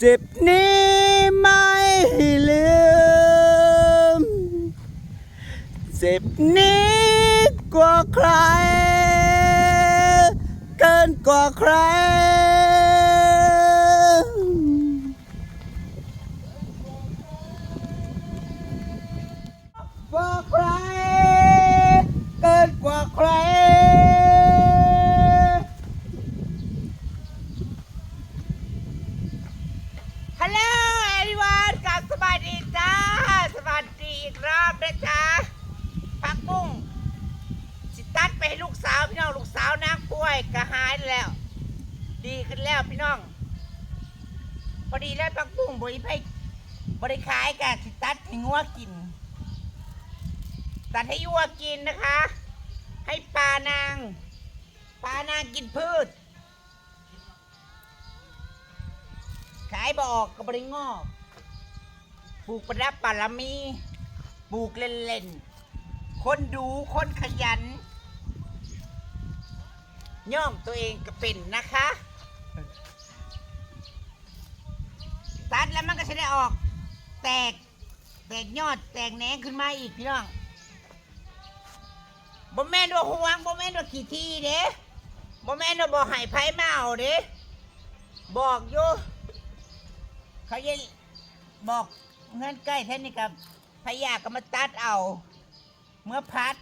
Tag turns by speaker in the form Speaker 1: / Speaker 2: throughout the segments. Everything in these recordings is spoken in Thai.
Speaker 1: เจ็บนี้ไม่ลืมเจ็บนี้กว่าใครเกินกว่าใครกว่าใครเกินกว่าใครฮัลโหลเอริวันกับสวัสดีจ้าสวัสดีอีกรอบนะจ๊ะพักบุ้งสิตัดไปให้ลูกสาวพี่น้องลูกสาวนางป่วยกระหายแล้วดีขึ้นแล้วพี่น้องพอดีแล้วพักบุ้งบริขายกันสิตัดให้งัวกินตัดให้วัวกินนะคะให้ปลานางกินพืชขายบ่ออกกับบริงอกปลูกประดับปารามีปลูกเล่นๆคนดูคนขยันย่องตัวเองก็เป็นนะคะตัดแล้วมันก็จะได้ออกแตกยอดแตกแหนงขึ้นมาอีกพี่น้องบ่แม่นว่าห่วงบ่แม่นว่าขี้ที่เด้บ่แม่นว่าบ่ให้ไผมาเอาเด้บอกอยู่เขาจะบอกเงื่อนใกล้แท่นี้กับพยาก็มาตัดเอาเมื่อพัด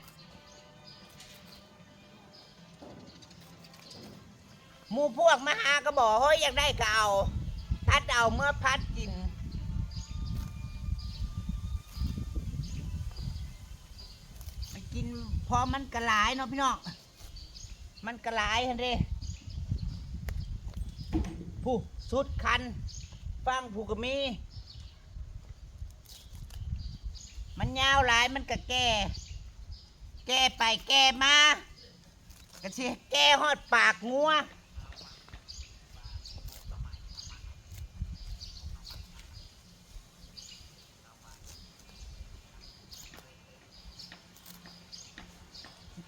Speaker 1: หมู่พวกมาหาก็บอกเฮ้ยอยากได้ก็เอาตัดเอาเมื่อพัดกินมันกินพอมันกระหลายเนาะพี่น้องมันกระหลายฮันเด้ผู้สุดคันฟังผู้ก็มีมันยาวหลายมันก็แก่ไปแก่มาก็สิแก่ฮอดปากงัว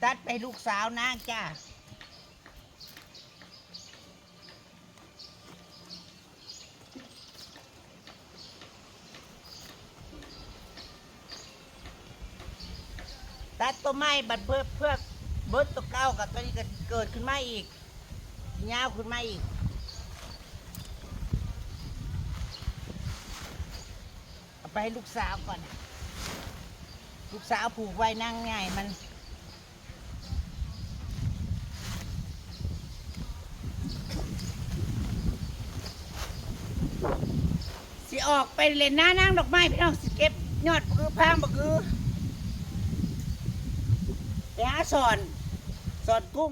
Speaker 1: ตัดไปลูกสาวนางจ้าตัดตัวไม้บัดเพื่อเบิดตัวเก่ากับตัวนี้ก็เกิดขึ้นมาอีกยาวขึ้นมาอีกเอาไปให้ลูกสาวก่อนลูกสาวผูกไว้นั่งง่ายมันสิออกไปเล่นหน้านั่งดอกไม้พี่น้องสิเก็บยอดบักคือพางบักคือไปหาสอนกุ้ง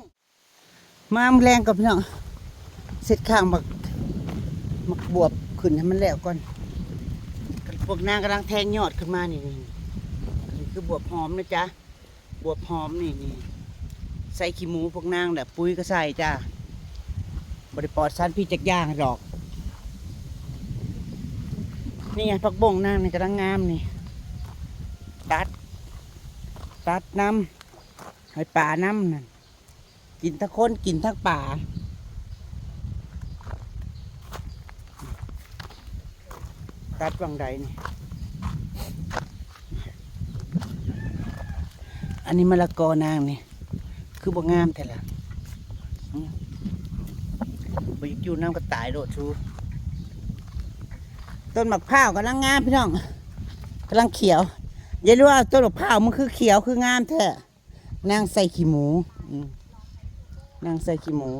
Speaker 1: มาแรงกับพี่น้องเสร็จข้างบักบวบขึ้นให้มันแล้วก่อนพวกนางกำลังแทงยอดขึ้นมานี่คือบวบหอมนะจ๊ะบวบหอมนี่ใส่ขี้หมูพวกนางแบบปุ๋ยก็ใส่จ้าบริปอดสั้นพี่จักย่างหรอกนี่ไงผักบงนางนี่กำลังงามนี่ตัดน้ำให้ป่าน้ำนั่นกินทั้งคนกินทั้งป่าตัดวังใดนี่อันนี้มะละกอนางนี่คือบ่งามแต่ละบ่อยากอยู่น้ำก็ตายโดดชูต้นมะพร้าวกำลังงามพี่น้องกำลังเขียวอย่ารู้ว่าต้นมะพร้าวมันคือเขียวคืองามแท้นางใส่ขี้หมูนางใส่ขี้หมู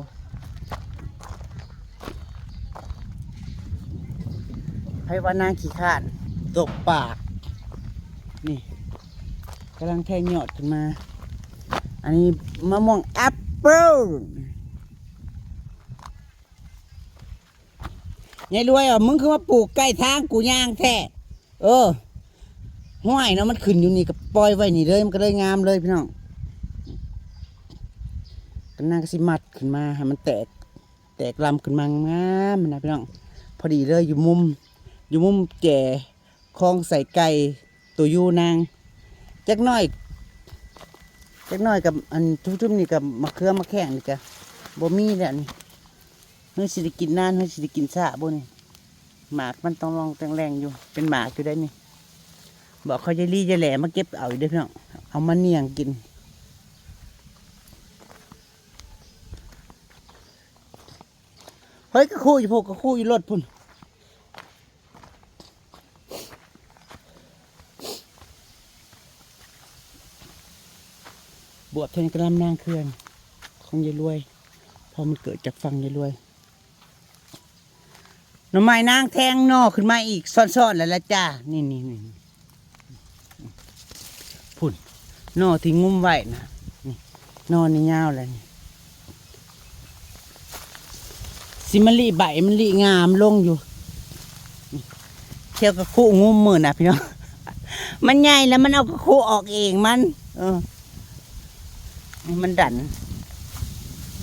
Speaker 1: ให้ว่านางขี้ข้านตบปากนี่กำลังแทงยอดขึ้นมาอันนี้มะม่วงแอปเปิ้ลยายรวยอ่ะมึงคือมาปลูกใกล้ทางกูย่างแท้ห้วยเนาะมันขึ้นอยู่นี่ก็ปล่อยไว้นี่เลยมันก็เลยงามเลยพี่น้องก็น่าก็สิมัดขึ้นมาให้มันแตกลำขึ้นมางามนะพี่น้องพอดีเลยอยู่มุมแก่คลองใส่ไก่ตัวยูนางจักน้อยกับอันทุ่มๆนี่กับมะเขือมะแข้งนี่จ้ะบ่มีแล้วนี่เฮ้ยสิได้กินนานเฮ้ยสิได้กินซะบ่นี่ หมากมันต้องลองแรงๆอยู่เป็นหมากอยู่ได้นี่บอกเขาจะรีจะแหล่มาเก็บเอาอยู่เด้อพี่น้องเอามาเนียงกินเฮ้ยกระคู่อยู่พวกกระคู่อยู่รถพุ่นบวบเทนกระลำนางเคลื่อนของยายรวยพอมันเกิดจากฟังยายรวยหน่อไม้นางแทงนอขึ้นมาอีกซ่อนๆแล้วละจ้านี่พุ่นนอที่งุ้มไว้นะนี่นอนี่ยาวเลยนี่สิมันลีใบมันลีงามลงอยู่เที่ยวกับคู่งุ้มมือนะพี่น้องมันใหญ่แล้วมันเอากับคู่ออกเองมันมันดัน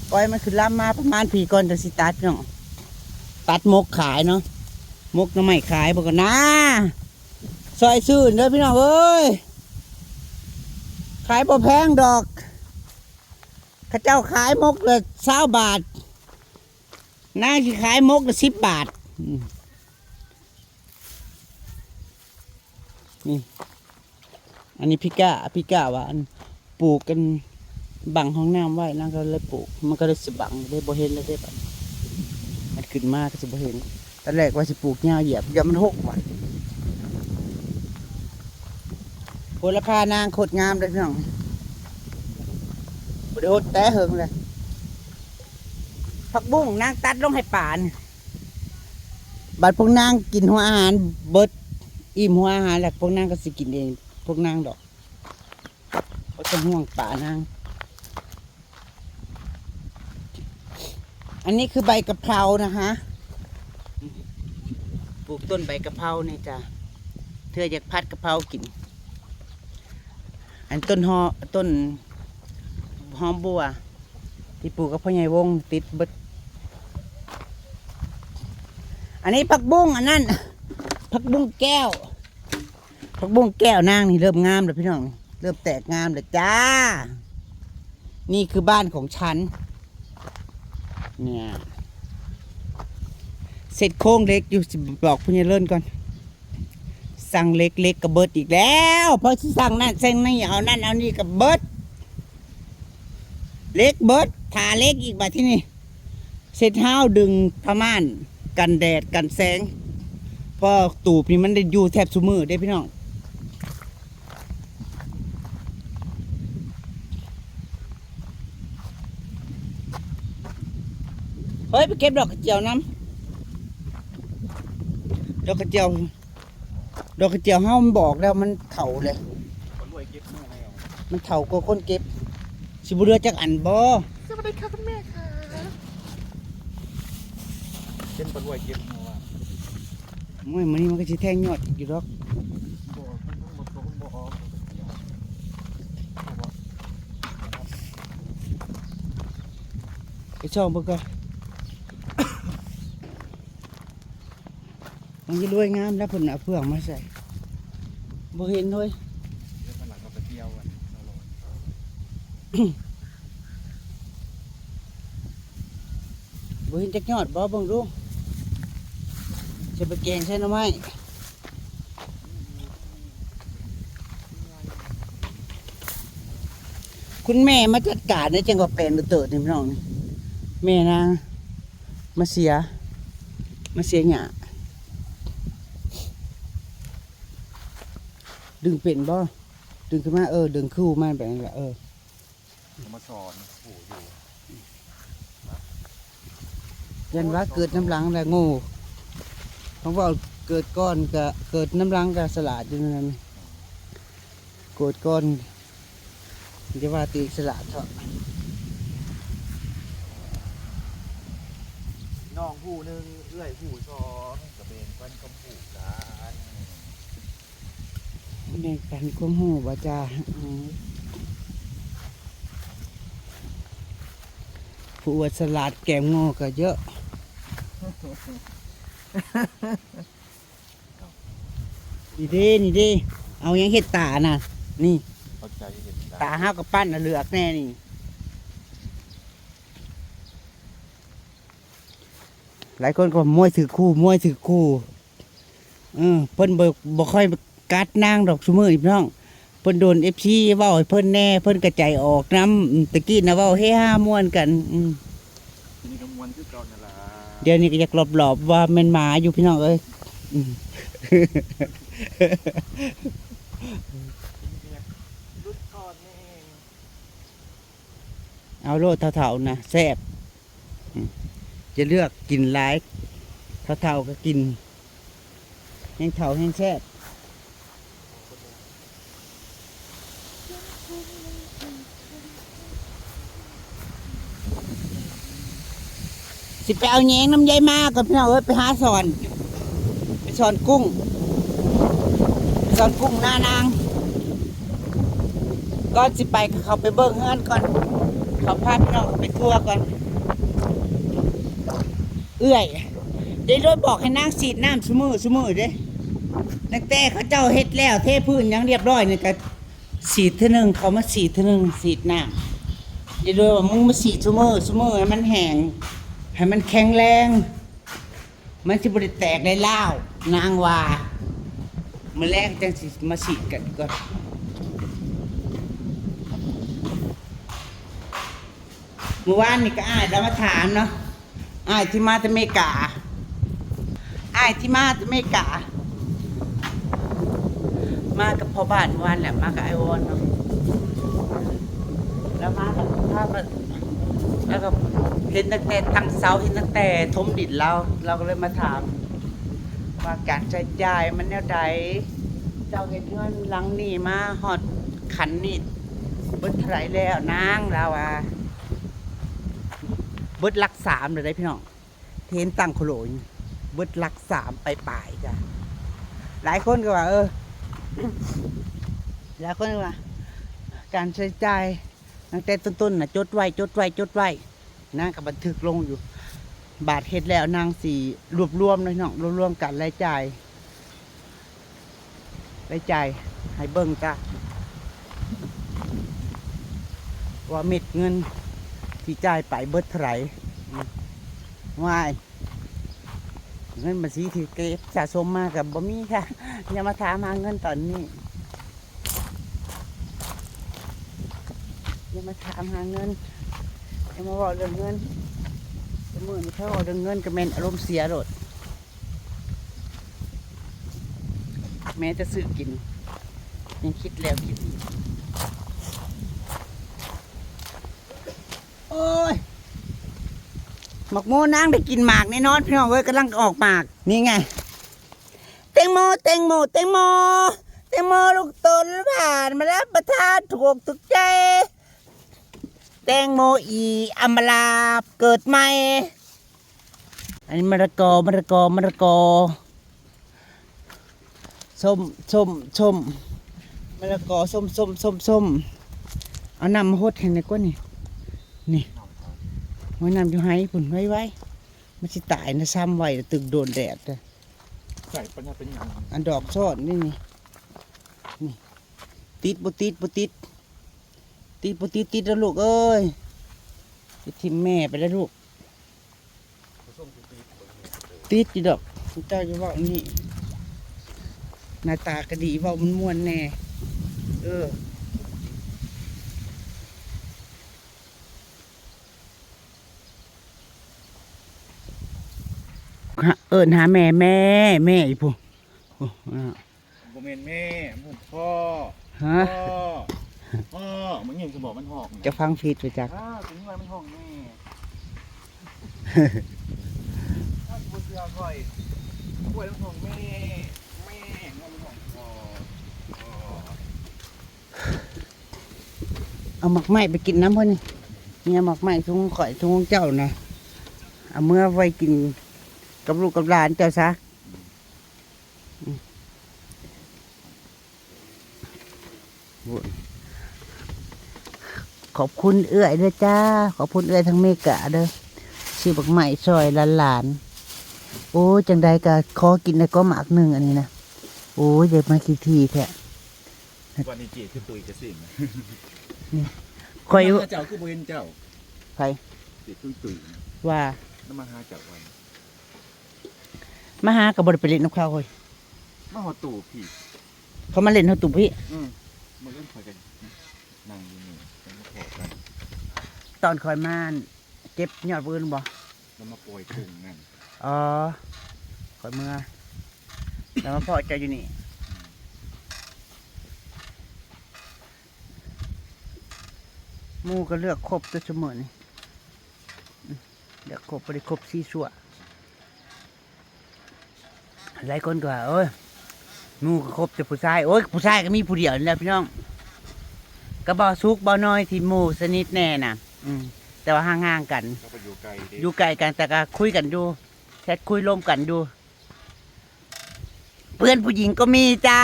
Speaker 1: ปล่อยมันขึ้นลำมาประมาณปีก่อนจะสิตัดเนาะตัดมกขายเนาะมกน้ำไม่ขายบอกกันนะซอยซื่นเด้อพี่น้องเอ้ยขายพอแพงดอกข้าเจ้าขายมกละ20 บาทนางที่ขายมกละ10 บาทนี่อันนี้พี่ก้าว่าอันปลูกกันบังห้องน้ำไว้นางก็เลยปลูกมันก็เลยสิบังเลยบ่เห็นเลยได้แบบมันขึ้นมาก็สิบ่เห็นตอนแรกว่าสิปลูกหญ้าเหยียบอย่ามันหกว่ะโหระพานางโคตรงามเลยพี่น้องบ่ได้โหดแต่เหิงเลยผักบุ้งนางตัดลงให้ป่านบัดพวกนางกินหัวอาหารเบิดอิ่มหัวอาหารแล้วพวกนางก็สิกินเองพวกนางดอกเขาจะห่วงป่านางอันนี้คือใบกะเพรานะคะปลูกต้นใบกะเพราเนี่ยจ้ะเธออยากพัดกะเพรากินอันต้นหอมบัวที่ปลูกกับพ่อใหญ่วงติดเบิดอันนี้ผักบุ้งอันนั้นผักบุ้งแก้วนางนี่เริ่มงามแล้วพี่น้องเริ่มแตกงามแล้วจ้านี่คือบ้านของฉันเนี่ยเสร็จโค้งเล็กอยู่บอกพ่อใหญ่เลิ่นก่อนสั่งเล็กกับเบิร์ดอีกแล้วเพราะที่สั่งนั่นสั่งนี่เอานั่นเอานี่กับเบิร์ดเล็กเบิร์ดถาเล็กอีกแบบที่นี่เสร็จเท้าดึงผ้าม่านกันแดดกันแสงเพราะตูบนี่มันได้อยู่แทบสุมือได้พี่น้องเฮ้ยไปเก็บดอกกระเจียวน้ำดอกกระเจียวเฮามันบอกแล้วมันเถ่าเลยมันเถ่ากว่าคนเก็บสิบุเรือจักอันบ่
Speaker 2: สวัสดีค่ะคุณแม่ค่ะเป็นปลาด้วยเก็บมาว่า
Speaker 1: ไม่มันนี่มันก็สิแทงยอดอยู่ดอกไปชอบบ่ก็มันจะรวยงามแล้วเพิ่นเอาเฟืองมาใส่บ่เห็นเลยบ่เห็นจักยอดบ่เบิ่งดูจะไปแกงใช่หรือไม่คุณแม่มาจัดการในจังหวัดแปลงเติร์ดนี่พี่น้องนี่แม่นางมาเสียหญ้าดึงเป็นบ่ดึงขึ้นมาดึงคู่มาแบบนั้นแหละ
Speaker 2: มาสอนผู้อยู่
Speaker 1: ยันว่าเกิดน้ำหลังแล้วโง่เขาบอกเกิดก้อนก็เกิดน้ำหลังก็สลาดอยู่นั่นเกิดก้อนจะว่าตีสลาดเถอะ
Speaker 2: น้องผู้หนึ่งเอื้อยผู้สองกระเบนกันกำผู้กัน
Speaker 1: ในการควบหูว่าจ้าผู้อวดสลัดแกงโง่ก็เยอะนี่ดิเอายังเห็ดตาน่ะนี่ตาห้าวกับปั้นน่ะเหลือกแน่นี่หลายคนก็มวยถือคู่ เพิ่นบ่ค่อยกัดนางดอกซุมื้อนี่พี่น้องเพิ่นโดน FC เว้าให้เพิ่นแน่เพิ่นกระจายออกนำตะกี้น่ะเว้าเฮฮาม่วนกัน
Speaker 2: ทีนี้ก็มวนคือเก่านั่นล่ะ
Speaker 1: เดี๋ยวนี้ก็อยากหลอบๆว่าแม่นหมาอยู่พี่น้องเอ้ย
Speaker 2: รุดก่อนนี่
Speaker 1: เอาโลดเท่าๆนะแซ่บจะเลือกกินหลายเท่าๆก็กินแห้งเท่าแห้งแซ่บสิไปเอาแยงน้ำใยมากก่อนพี่น้องเอ้ยไปหาสอนไปสอนกุ้งหน้านางก่อนสิไปก็เขาไปเบิ่งเฮือนก่อนเขาพาพี่น้องไปทัวร์ก่อนเอื้อยได้รถบอกให้นางสีดน้ำซุมือเด้ตั้งแต่เขาเจ้าเฮ็ดแล้วเทพื้นหยังเรียบร้อยนี่ก็สีดเท่านึงเขามาสีดเท่านึงสีดน้ำได้รถว่ามึงมาสีดซุมือให้มันแห้งให้มันแข็งแรงมันสิบ่ได้แตกได้ล้าวนางว่ามื้อแรกจังสิมาสีดกันก่อนเมื่อวานนี่ก็อ้ายเรามาถามเนาะอ้ายที่มาจากอเมริกามากับพ่อบ้านเมื่อวานแหละมากับไอวอนเนาะแล้วมากับภาพแล้วก็เห็นตั้งแต่ตั้งเสาเห็นตั้งแต่ทมดินเราก็เลยมาถามว่าการใช้จ่ายมันแนวใดเจ้าเห็นเงินหลังนี่มาหอดขันนี่เบิดเท่าไหรแล้วนางเราเบิดหลัก3เลยได้พี่น้องเทนตั้งโคโลนเบิดหลัก3ไปจ้ะหลายคนก็ว่าหลายคนก็ว่าการใช้จ่ายตั้งแต่ต้นๆน่ะจดไว้นางกับบันทึกลงอยู่บาทเฮ็ดแล้วนางสีรวมเลยน้องรวมกันรายจ่ายให้เบิ่งจ้ะว่าเม็ดเงินที่จ่ายไปเบิดเท่าไหร่ว่ายเงินบัญชีที่เก็บสะสมมากับบ่มีค่ะอย่ามาถามหาเงินตอนนี้อย่ามาถามหาเงินอย่ามาบอกเรื่องเงินจะมือนี่เขาบอกเรื่องเงินก็แม่นอารมณ์เสียโดดแม้จะซื้อกินยังคิดแล้วคิดอีกโอ้ยหมกโมนางได้กินหมากแน่นอนพี่น้องเว้ยกำลังออกหมากนี่ไงแตงโมลูกต้นผ่านมารับประทานถูกใจแตงโมอีอมลาเกิดใหม่อันนี้มะละกอส้มมะละกอส้มเอาน้ำมาหดเห็นไหมก้นนี่ไว้น้ำอยู่ให้ผุนไว้มันสิตายนะซ้ำไว้ตึกโดนแดดเลย
Speaker 2: ใส่ปัญญาเป็นยัง
Speaker 1: อันดอกซ่อนนี่ติดแล้วลูกเอ้ยจะทิมแม่ไปแล้วลูกติดจีดอกเจ้าจะว่านี่หน้าตากระดีว่ามันม้วนแน่หาแม่อีพวก
Speaker 2: โมเมนแม่ผมพ่อมันยังจะบอกมันหอก
Speaker 1: จะฟังผิดไปจัก
Speaker 2: ถึงวันมันหอกแม่ถ้ากูเสียค่อยป่วยต้องหอกแม่มันหอกพ่อ
Speaker 1: เอาหมักไหม้ไปกินน้ำพ่อนี่เนี่ยหมักไหม้ทุ่งข่อยทุ่งเจ้านะเอาเมื่อไว้กินกับลูกกับหลานเจ้าซะขอบคุณเอื้อยด้วยจ้าขอบคุณเอื้อยทั้งเมกะเด้อชื่อบักใหม่ซอยหลานโอ้จังใดก็ขอกินได้ก็หมากหนึ่งอันนี้นะโอ้ยเดี๋ยวมากี่ทีแท้
Speaker 2: วันนี้จีคือตุยจะสิ่ง
Speaker 1: คอย
Speaker 2: เจ้าคือโบเห็นเจ้า
Speaker 1: ใคร
Speaker 2: จีตุย
Speaker 1: ว่า
Speaker 2: น้ำมาหาเจ้าวัน
Speaker 1: มาหากับบริเปรตน้ำข้าวคอย
Speaker 2: มาหอตู่พี่
Speaker 1: เขามาเล่นเฮาตุบพี่
Speaker 2: มาเล่นคอยกันนั่งอยู่นี่กันมาขอกัน
Speaker 1: ตอนคอยมาเก็บยอดปืนบ่
Speaker 2: แล้วมาปล่อยกุ้งนั่น
Speaker 1: อ๋อคอยเมื่อแล้วมาพ่อเจ้าอยู่นี่หมู่ก็เลือกครบตัวเสมอนี่เลือกครบบ่ได้ครบ4ชั่วหลายคนก็ว่าโอ้ยหมู่ก็ครบแต่ผู้ชายโอ้ยผู้ชายก็มีผู้เดียวนี่แหละพี่น้องก็บ่สุกบ่น้อยที่หมู่สนิทแน่น่ะแต่ว่าห่างๆกัน
Speaker 2: ก็ไปอยู่ไกลดิ
Speaker 1: อยู่ไกลกันแต่ก็คุยกันอยู่แชทคุยร่วมกันอยู่เพื่อนผู้หญิงก็มีจ้า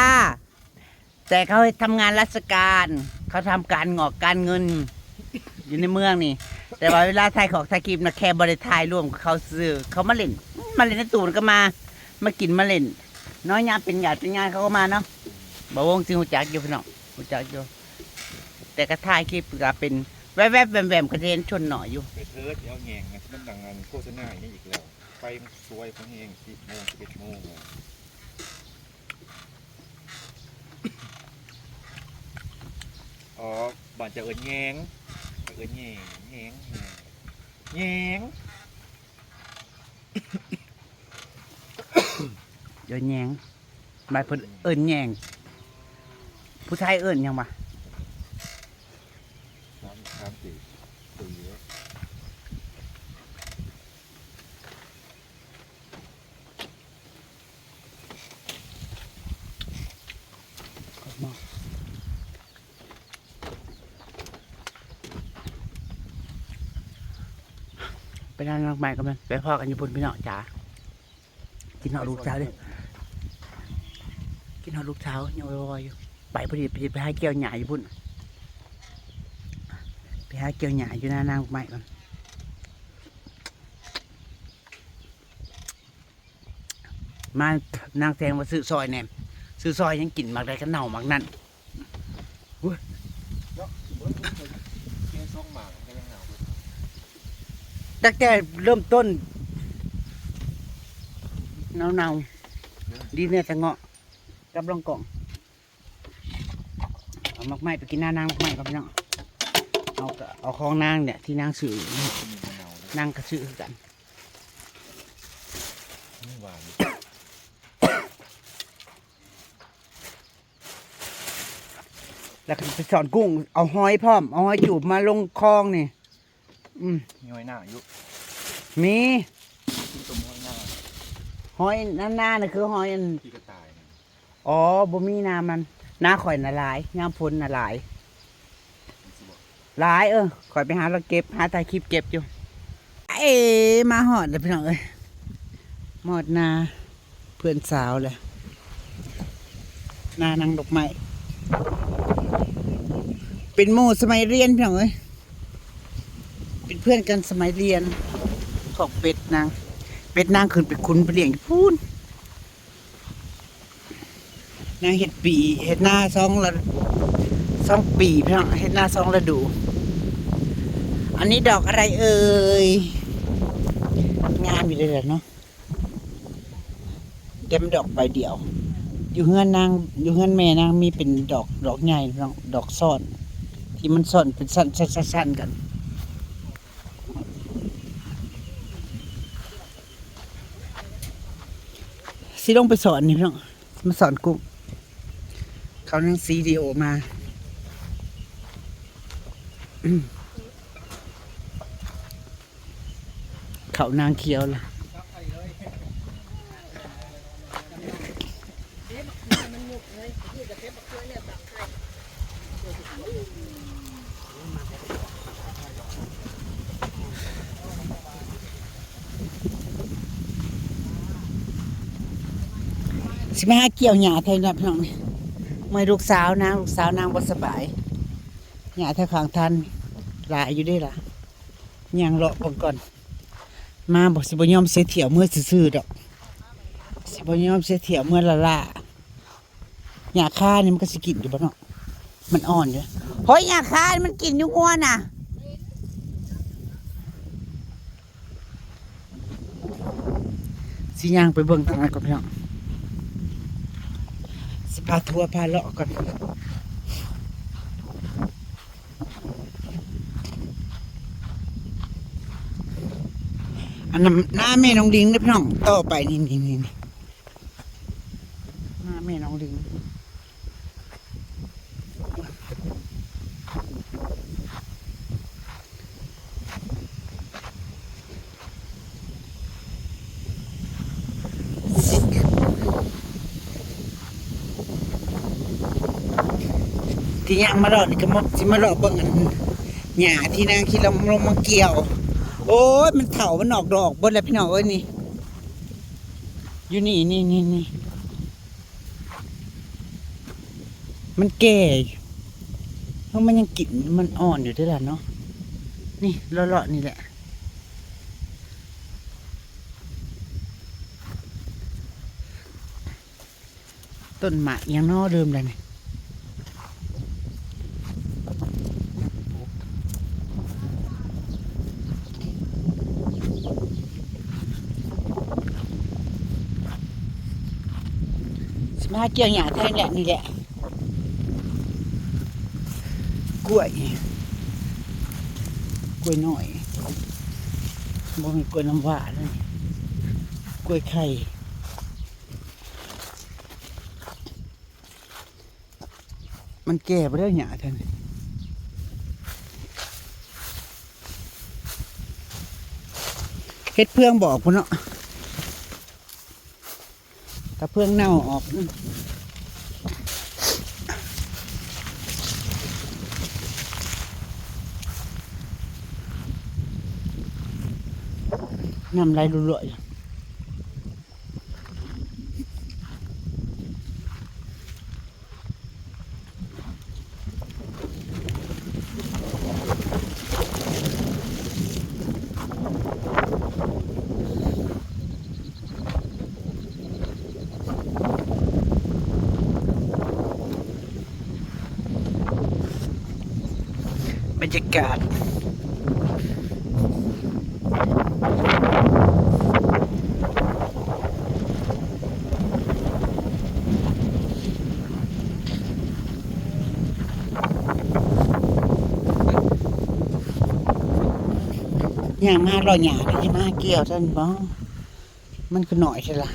Speaker 1: แต่เขาทำงานราชการเขาทำการงอกการเงิน อยู่ในเมืองนี่ แต่ว่าเวลาถ่ายของถ่ายคลิปนะแค่บริถ่ายร่วมกับเขาซื้อเขามาเล่นในตูนก็มากินมาเล่น น้อยยามเป็นหยาดเป็นงานเขาก็มาเนาะบ่วงจริงหูจักอยู่พี่น้องหูจักอยู่แต่ก็ถ่ายคลิปก็เป็นแวบๆแวมๆกระเด็นชนหน่อยอยู่
Speaker 2: ไปเทิร์ดเอาแงงไงที่มันดังงานโฆษณาอย่างนี้อีกแล้วไฟมันสวยเขาเอง10 โมง 11 โมงเลยอ๋อบ้านจะเอิญแงงจะเอิญแงงแงงแงง
Speaker 1: เดี๋ยวแยงบายเพิ่นเอิ้นแยงผู้ชายเอิ้นหยังวะ
Speaker 2: 3 4 4
Speaker 1: ไปนั่งนักใหม่กันมันไปพ่อกันอยู่พุ่นพี่น้องจ๋ากินหอดลูกเช้าดิกินหอดลูกเช้ายังวอยๆอยู่ไปพอดีไปหาเกี่ยวหญ้าอยู่พุ่นไปหาเกี่ยวหญ้าอยู่หน้านางใหม่ก่อนมานางแซงมาซื้อซอยแหนมซื้อซอยยังกินมากได้ก็เน่ามากนั่น
Speaker 2: เที่ยงช่องหมากก็ยังหนาวอยู่
Speaker 1: ตั้งแต่เริ่มต้นเนาดีเนี่ยจะเงาะกับรองกล่องเอามากไม้ไปกินหน้านางมากไม้กับพี่น้องเอาของนางเนี่ยที่นางสื่อ
Speaker 2: มีมะนาวด้วย
Speaker 1: นางกระซื้อกัน
Speaker 2: นี่หวาน
Speaker 1: แล้วก็ไปสอนกุ้งเอาหอยพร้อมเอาหอยจูบมาลงคลองนี่
Speaker 2: ย้อยหน้าอายุ
Speaker 1: มี
Speaker 2: ที่ต้มห้อยหน้า
Speaker 1: หอยหน้าน่ะคือหอยอัน
Speaker 2: ที่กระต่ายนะ
Speaker 1: อ๋อบ่มีน้ำมันน้าข่อยน่ะหลายน้ำพ้นน่ะหลาย
Speaker 2: มันสิบอก
Speaker 1: หลายข่อยไปหาเราเก็บหาถ่ายคลิปเก็บอยู่มาหอดเลยพี่น้องเอ้ยหอดนาเพื่อนสาวเลยนานางดอกไม้เป็นหมู่สมัยเรียนพี่น้องเอ้ยเป็นเพื่อนกันสมัยเรียนของเป็ดนางขึ้นไปคุ้นไปเลี้ยงอยู่พูนนางเห็ดปีเห็ดหน้า2 ปีพี่น้องเห็ดหน้า2 ฤดูอันนี้ดอกอะไรเอ่ยงามอยู่เลยแหละเนาะแต่มันดอกใบเดียว อยู่เฮือนนางอยู่เฮือนแม่นางมีเป็นดอกใหญ่พี่น้องดอกซ่อน ที่มันซ่อนเป็นสั้นๆกันสิลงไปสอนนี่พี่น้องมาสอนกุ้งเขานั่งซีดีโอมาเขานางเขียวล่ะสิมาหาเกี่ยวหญ้าไทยนะพี่น้องนี่ไม่ลูกสาวนางบ่สบายหญ้าแถวข้างทันหลายอยู่ได้ล่ะย่างเลาะเบิ่งก่อนมาบอกสิบ่ยอมเสียเที่ยวเมื่อซื่อๆดอกสิบ่ยอมเสียเที่ยวเมื่อละหญ้าคานี่มันก็สิกินอยู่บ่เนาะมันอ่อนอยู่เฮ้ยหญ้าคานี่มันกินอยู่งัวน่ะสิย่างไปเบิ่งทางนั้นก่อนพี่น้อง พาทัวร์พาเลาะก่อนอันนั้นหน้าแม่น้องลิงนะพี่น้องต่อไปนี่หน้าแม่น้องลิงที่ย่างมาเลาะนี่ก็สิมาเลาะเบิ่งอันหญ้าที่นางที่เราลงมาเกี่ยวโอ้ยมันเถามันออกดอกเบนแล้วพี่น้องเอ้ยนี่อยู่นี่มันแก่เพราะมันยังกลิ่นมันอ่อนอยู่ด้วยล่ะเนาะนี่เลาะๆนี่แหละต้นหมากยังนอเดิมเลยนี่มาเกี่ยวหญ้าแทนแหละนี่แหละกล้วยหน่อยบ่มีกล้วยน้ำว้าเลยกล้วยไข่มันแก่ไปแล้วหญ้าแทนเฮ็ดเพื่องบอกพุ่นเนาะถ้าเพื่องเน่าออกน้ำไหลรั่วๆบรรยากาศย่างมาเราหยาที่มาเกี่ยวท่านบ้องมันก็หน่อยใช่ละ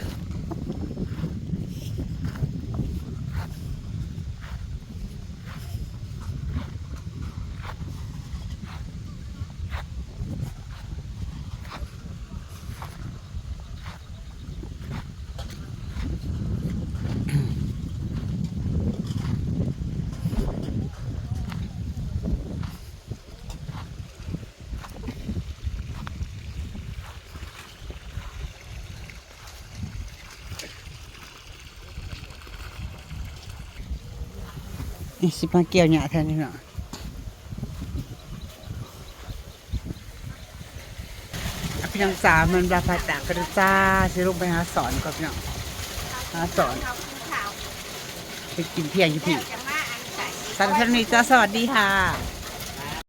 Speaker 1: นี่สิมาเกี่ยวหยาแทนนี่เนาะพี่น้องสาวมันราคาต่างกันจ้าสิลงไปหาสอนก่อนพี่น้องหาสอนไปกินเที่ยงอยู่พี่สันสนีจ้าสวัสดีค่ะ